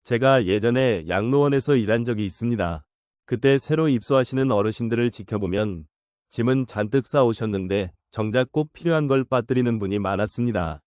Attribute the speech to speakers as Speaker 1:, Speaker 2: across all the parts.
Speaker 1: 제가 예전에 양로원에서 일한 적이 있습니다. 그때 새로 입소하시는 어르신들을 지켜보면 짐은 잔뜩 싸오셨는데 정작 꼭 필요한 걸 빠뜨리는 분이 많았습니다.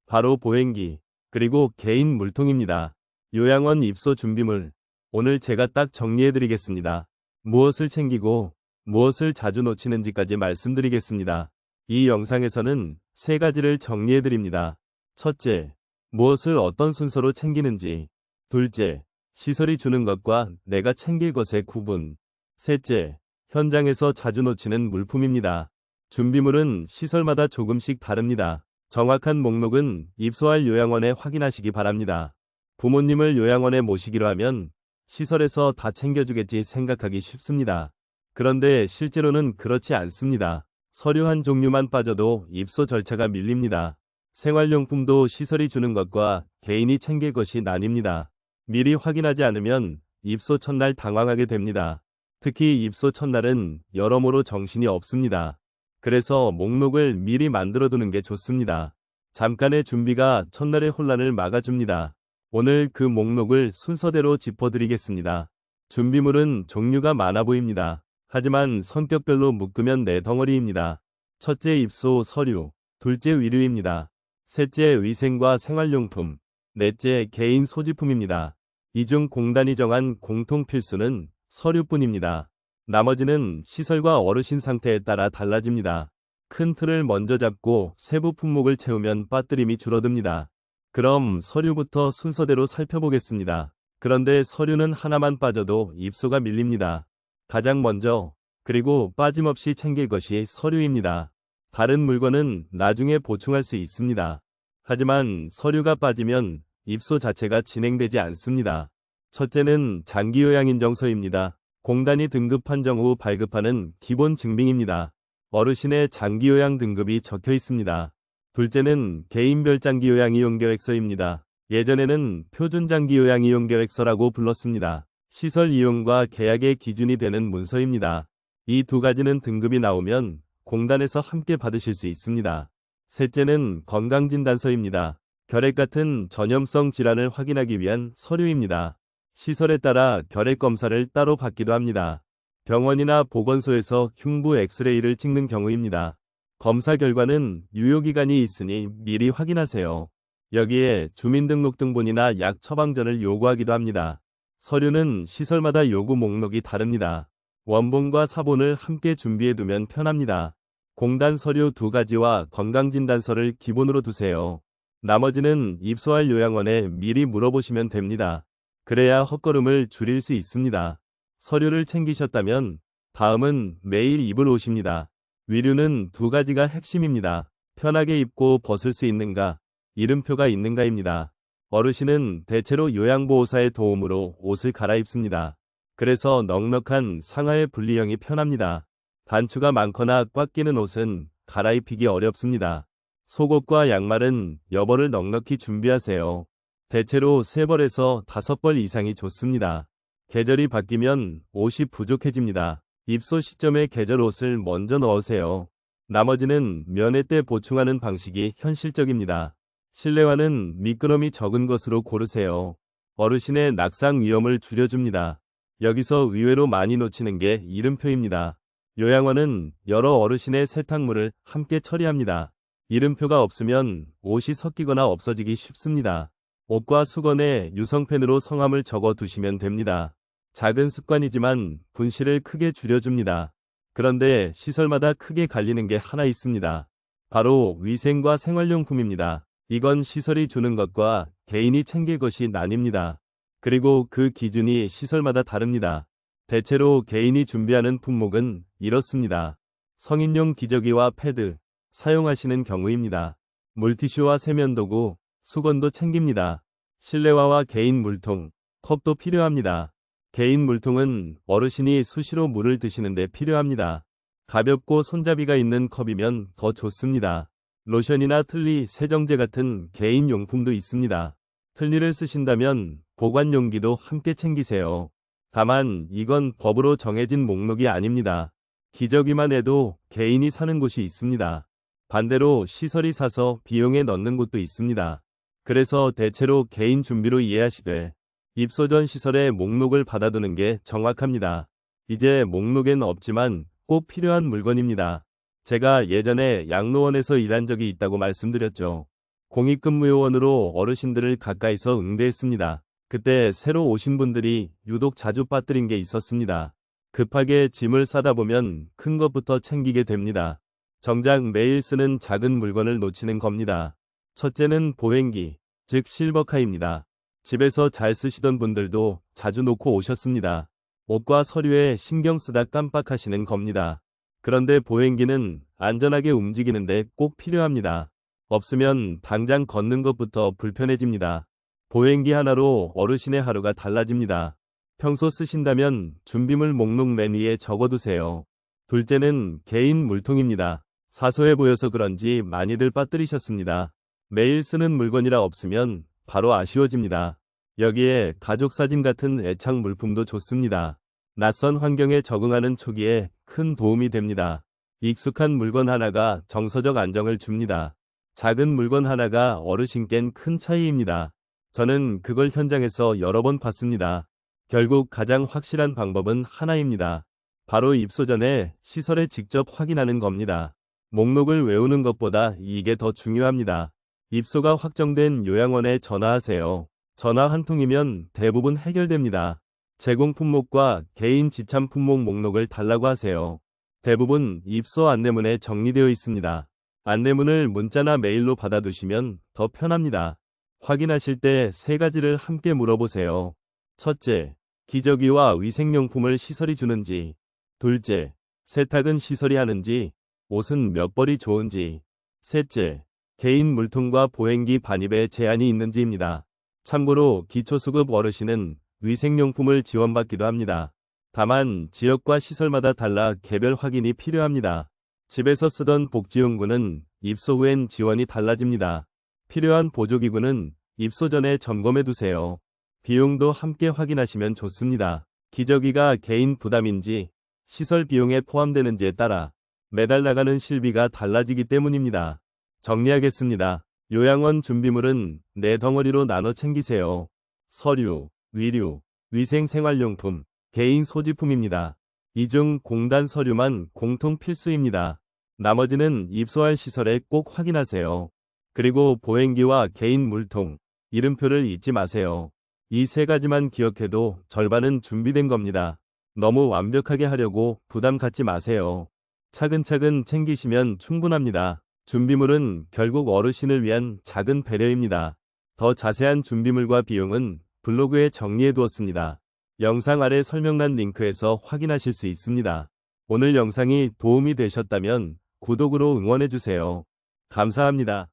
Speaker 1: 바로 보행기, 그리고 개인 물통입니다. 요양원 입소 준비물. 오늘 제가 딱 정리해드리겠습니다. 무엇을 챙기고 무엇을 자주 놓치는지까지 말씀드리겠습니다. 이 영상에서는 세 가지를 정리해드립니다. 첫째, 무엇을 어떤 순서로 챙기는지. 둘째, 시설이 주는 것과 내가 챙길 것의 구분. 셋째, 현장에서 자주 놓치는 물품입니다. 준비물은 시설마다 조금씩 다릅니다. 정확한 목록은 입소할 요양원에 확인하시기 바랍니다. 부모님을 요양원에 모시기로 하면 시설에서 다 챙겨주겠지 생각하기 쉽습니다. 그런데 실제로는 그렇지 않습니다. 서류 한 종류만 빠져도 입소 절차가 밀립니다. 생활용품도 시설이 주는 것과 개인이 챙길 것이 나뉩니다. 미리 확인하지 않으면 입소 첫날 당황하게 됩니다. 특히 입소 첫날은 여러모로 정신이 없습니다. 그래서 목록을 미리 만들어두는 게 좋습니다. 잠깐의 준비가 첫날의 혼란을 막아줍니다. 오늘 그 목록을 순서대로 짚어드리겠습니다. 준비물은 종류가 많아 보입니다. 하지만 성격별로 묶으면 네 덩어리입니다. 첫째, 입소 서류. 둘째, 위류입니다. 셋째, 위생과 생활용품. 넷째, 개인 소지품입니다. 이 중 공단이 정한 공통 필수는 서류뿐입니다. 나머지는 시설과 어르신 상태에 따라 달라집니다. 큰 틀을 먼저 잡고 세부 품목을 채우면 빠뜨림이 줄어듭니다. 그럼 서류부터 순서대로 살펴보겠습니다. 그런데 서류는 하나만 빠져도 입소가 밀립니다. 가장 먼저, 그리고 빠짐없이 챙길 것이 서류입니다. 다른 물건은 나중에 보충할 수 있습니다. 하지만 서류가 빠지면 입소 자체가 진행되지 않습니다. 첫째는 장기요양인정서입니다. 공단이 등급 판정 후 발급하는 기본 증빙입니다. 어르신의 장기요양 등급이 적혀 있습니다. 둘째는 개인별 장기요양 이용계획서입니다. 예전에는 표준 장기요양 이용계획서라고 불렀습니다. 시설 이용과 계약의 기준이 되는 문서입니다. 이 두 가지는 등급이 나오면 공단에서 함께 받으실 수 있습니다. 셋째는 건강진단서입니다. 결핵 같은 전염성 질환을 확인하기 위한 서류입니다. 시설에 따라 결핵 검사를 따로 받기도 합니다. 병원이나 보건소에서 흉부 엑스레이를 찍는 경우입니다. 검사 결과는 유효기간이 있으니 미리 확인하세요. 여기에 주민등록등본이나 약 처방전을 요구하기도 합니다. 서류는 시설마다 요구 목록이 다릅니다. 원본과 사본을 함께 준비해두면 편합니다. 공단 서류 두 가지와 건강진단서를 기본으로 두세요. 나머지는 입소할 요양원에 미리 물어보시면 됩니다. 그래야 헛걸음을 줄일 수 있습니다. 서류를 챙기셨다면 다음은 매일 입을 옷입니다. 위류는 두 가지가 핵심입니다. 편하게 입고 벗을 수 있는가, 이름표가 있는가입니다. 어르신은 대체로 요양보호사의 도움으로 옷을 갈아입습니다. 그래서 넉넉한 상하의 분리형이 편합니다. 단추가 많거나 꽉 끼는 옷은 갈아입히기 어렵습니다. 속옷과 양말은 여벌을 넉넉히 준비하세요. 대체로 3벌에서 5벌 이상이 좋습니다. 계절이 바뀌면 옷이 부족해집니다. 입소 시점에 계절 옷을 먼저 넣으세요. 나머지는 면회 때 보충하는 방식이 현실적입니다. 실내화는 미끄럼이 적은 것으로 고르세요. 어르신의 낙상 위험을 줄여줍니다. 여기서 의외로 많이 놓치는 게 이름표입니다. 요양원은 여러 어르신의 세탁물을 함께 처리합니다. 이름표가 없으면 옷이 섞이거나 없어지기 쉽습니다. 옷과 수건에 유성펜으로 성함을 적어 두시면 됩니다. 작은 습관이지만 분실을 크게 줄여줍니다. 그런데 시설마다 크게 갈리는 게 하나 있습니다. 바로 위생과 생활용품입니다. 이건 시설이 주는 것과 개인이 챙길 것이 나뉩니다. 그리고 그 기준이 시설마다 다릅니다. 대체로 개인이 준비하는 품목은 이렇습니다. 성인용 기저귀와 패드, 사용하시는 경우입니다. 물티슈와 세면도구, 수건도 챙깁니다. 실내화와 개인 물통, 컵도 필요합니다. 개인 물통은 어르신이 수시로 물을 드시는데 필요합니다. 가볍고 손잡이가 있는 컵이면 더 좋습니다. 로션이나 틀니, 세정제 같은 개인 용품도 있습니다. 틀니를 쓰신다면 보관 용기도 함께 챙기세요. 다만 이건 법으로 정해진 목록이 아닙니다. 기저귀만 해도 개인이 사는 곳이 있습니다. 반대로 시설이 사서 비용에 넣는 곳도 있습니다. 그래서 대체로 개인 준비로 이해하시되 입소 전 시설의 목록을 받아두는 게 정확합니다. 이제 목록엔 없지만 꼭 필요한 물건입니다. 제가 예전에 양로원에서 일한 적이 있다고 말씀드렸죠. 공익근무요원으로 어르신들을 가까이서 응대했습니다. 그때 새로 오신 분들이 유독 자주 빠뜨린 게 있었습니다. 급하게 짐을 싸다 보면 큰 것부터 챙기게 됩니다. 정작 매일 쓰는 작은 물건을 놓치는 겁니다. 첫째는 보행기, 즉 실버카입니다. 집에서 잘 쓰시던 분들도 자주 놓고 오셨습니다. 옷과 서류에 신경 쓰다 깜빡하시는 겁니다. 그런데 보행기는 안전하게 움직이는데 꼭 필요합니다. 없으면 당장 걷는 것부터 불편해집니다. 보행기 하나로 어르신의 하루가 달라집니다. 평소 쓰신다면 준비물 목록 맨 위에 적어두세요. 둘째는 개인 물통입니다. 사소해 보여서 그런지 많이들 빠뜨리셨습니다. 매일 쓰는 물건이라 없으면 바로 아쉬워집니다. 여기에 가족 사진 같은 애착 물품도 좋습니다. 낯선 환경에 적응하는 초기에 큰 도움이 됩니다. 익숙한 물건 하나가 정서적 안정을 줍니다. 작은 물건 하나가 어르신께는 큰 차이입니다. 저는 그걸 현장에서 여러 번 봤습니다. 결국 가장 확실한 방법은 하나입니다. 바로 입소 전에 시설에 직접 확인하는 겁니다. 목록을 외우는 것보다 이게 더 중요합니다. 입소가 확정된 요양원에 전화하세요. 전화 한 통이면 대부분 해결됩니다. 제공 품목과 개인 지참 품목 목록을 달라고 하세요. 대부분 입소 안내문에 정리되어 있습니다. 안내문을 문자나 메일로 받아두시면 더 편합니다. 확인하실 때 세 가지를 함께 물어보세요. 첫째, 기저귀와 위생용품을 시설이 주는지. 둘째, 세탁은 시설이 하는지. 옷은 몇 벌이 좋은지. 셋째, 개인 물통과 보행기 반입에 제한이 있는지입니다. 참고로 기초수급 어르신은 위생용품을 지원받기도 합니다. 다만 지역과 시설마다 달라 개별 확인이 필요합니다. 집에서 쓰던 복지용구는 입소 후엔 지원이 달라집니다. 필요한 보조기구는 입소 전에 점검해 두세요. 비용도 함께 확인하시면 좋습니다. 기저귀가 개인 부담인지 시설 비용에 포함되는지에 따라 매달 나가는 실비가 달라지기 때문입니다. 정리하겠습니다. 요양원 준비물은 4덩어리로 나눠 챙기세요. 서류, 위류, 위생생활용품, 개인 소지품입니다. 이 중 공단 서류만 공통 필수입니다. 나머지는 입소할 시설에 꼭 확인하세요. 그리고 보행기와 개인 물통, 이름표를 잊지 마세요. 이 세 가지만 기억해도 절반은 준비된 겁니다. 너무 완벽하게 하려고 부담 갖지 마세요. 차근차근 챙기시면 충분합니다. 준비물은 결국 어르신을 위한 작은 배려입니다. 더 자세한 준비물과 비용은 블로그에 정리해 두었습니다. 영상 아래 설명란 링크에서 확인하실 수 있습니다. 오늘 영상이 도움이 되셨다면 구독으로 응원해 주세요. 감사합니다.